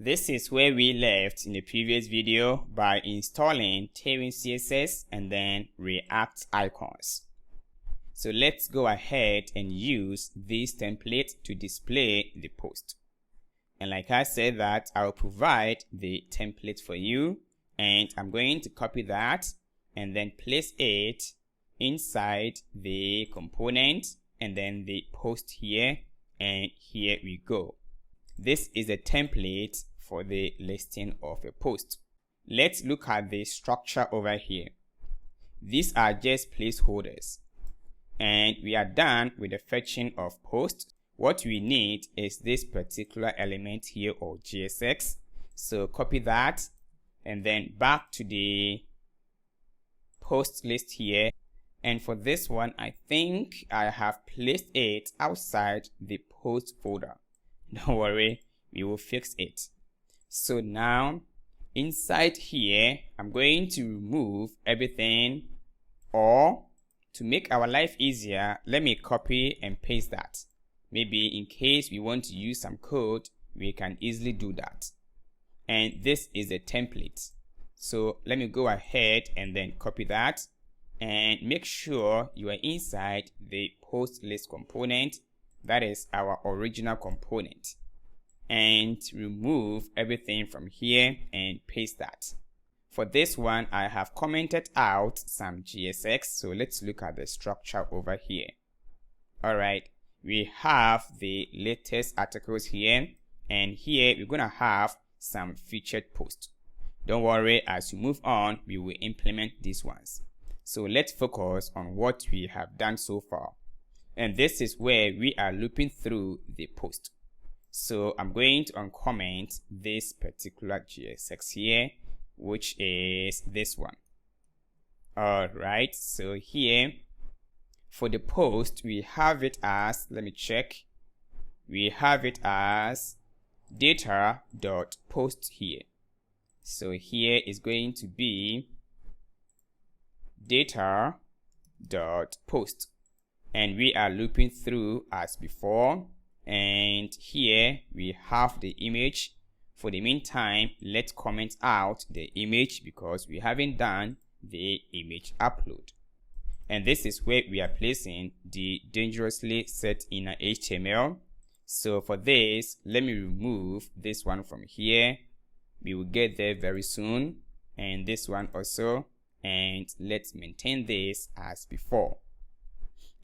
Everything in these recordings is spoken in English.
This is where we left in the previous video by installing Tailwind CSS and then React icons. So let's go ahead and use this template to display the post. And like I said that I'll provide the template for you, and I'm going to copy that and then place it inside the component and then the post here, and here we go. This is a template for the listing of a post. Let's look at the structure over here. These are just placeholders, and we are done with the fetching of posts. What we need is this particular element here, or JSX. So copy that and then back to the post list here. And for this one, I think I have placed it outside the post folder. Don't worry, we will fix it. So now inside here, I'm going to remove everything, or to make our life easier, let me copy and paste that. Maybe in case we want to use some code, we can easily do that. And this is a template. So let me go ahead and then copy that and make sure you are inside the post list component. That is our original component. And remove everything from here and paste that. For this one, I have commented out some JSX. So let's look at the structure over here. All right. We have the latest articles here, and here we're going to have some featured posts. Don't worry, as we move on, we will implement these ones. So let's focus on what we have done so far. And this is where we are looping through the post. So I'm going to uncomment this particular JSX here, which is this one. All right, so here for the post, we have it as, let me check. We have it as data.post here. So here is going to be data.post. And we are looping through as before. And here we have the image. For the meantime, let's comment out the image because we haven't done the image upload. And this is where we are placing the dangerously set inner HTML. So for this, let me remove this one from here. We will get there very soon. And this one also. And let's maintain this as before.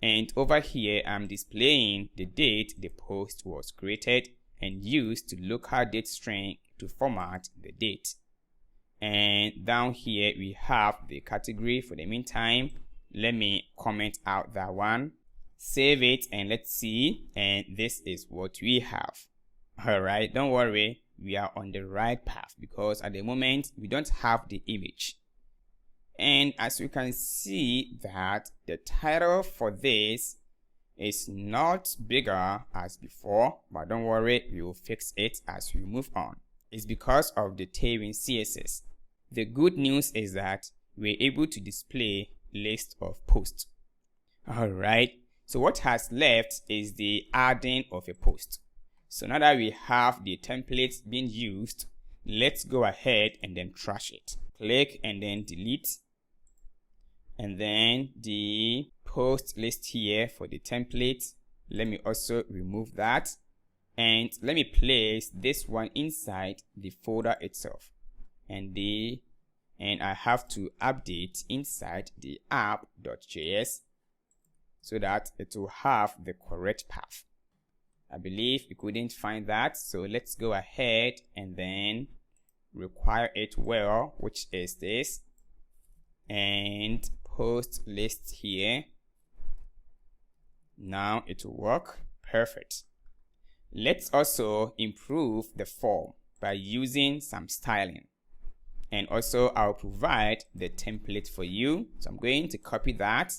And over here, I'm displaying the date the post was created and used the local date string to format the date. And down here, we have the category. For the meantime, let me comment out that one, save it, and let's see. And this is what we have. All right, don't worry, we are on the right path because at the moment we don't have the image. And as you can see that the title for this is not bigger as before, but don't worry, we will fix it as we move on. It's because of the Tailwind CSS. The good news is that we're able to display list of posts. All right, so what has left is the adding of a post. So now that we have the templates being used, let's go ahead and then trash it. Click and then delete, and then the post list here for the template, let me also remove that, and let me place this one inside the folder itself, and I have to update inside the app.js so that it will have the correct path. I believe we couldn't find that, so let's go ahead and then require it well, which is this, and post list here. Now it will work perfect. Let's also improve the form by using some styling. And also I'll provide the template for you. So I'm going to copy that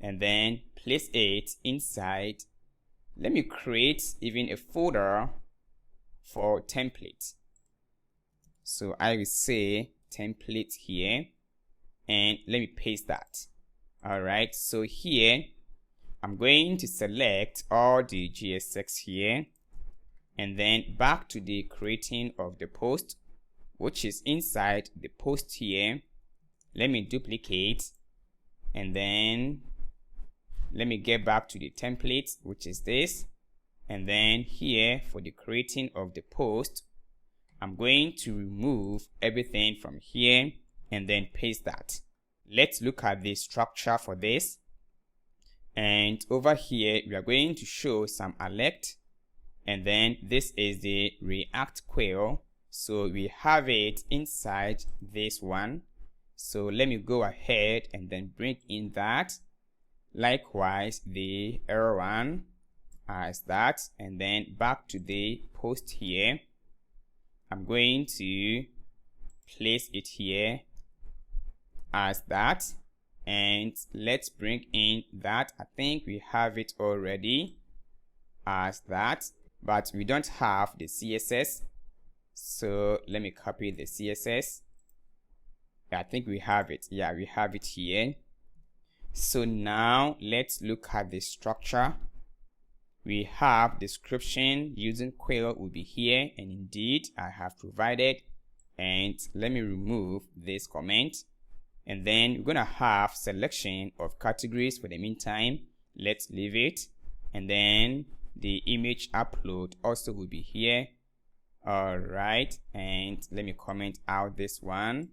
and then place it inside. Let me create even a folder for template. So I will say template here and let me paste that. All right, so here I'm going to select all the JSX here and then back to the creating of the post, which is inside the post here. Let me duplicate, and then let me get back to the template, which is this. And then here for the creating of the post, I'm going to remove everything from here and then paste that. Let's look at the structure for this. And over here, we are going to show some alert. And then this is the React query. So we have it inside this one. So let me go ahead and then bring in that. Likewise, the error one as that, and then back to the post here. I'm going to place it here as that, and let's bring in that. I think we have it already as that, but we don't have the CSS. So let me copy the CSS. I think we have it. Yeah, we have it here. So now let's look at the structure. We have description using query will be here, and indeed I have provided. And let me remove this comment, and then we're gonna have selection of categories for the meantime. Let's leave it, and then the image upload also will be here. All right, and let me comment out this one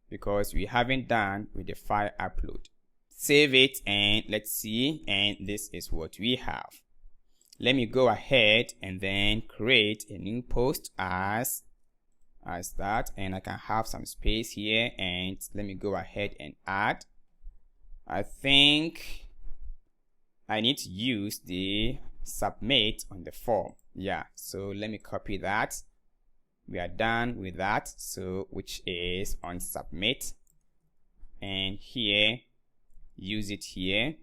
because we haven't done with the file upload. Save it, and let's see, and this is what we have. Let me go ahead and then create a new post as that, and I can have some space here, and let me go ahead and add. I think I need to use the submit on the form. Yeah, so let me copy that. We are done with that, so which is on submit, and here use it here,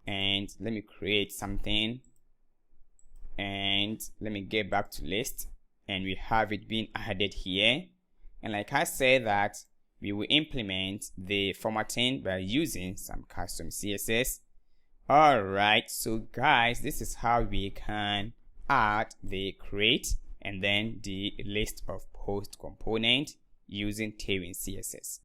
and let me create something, and let me get back to list, and we have it being added here. And like I said, that we will implement the formatting by using some custom CSS. All right, so guys, this is how we can add the create and then the list of post component using Tailwind CSS.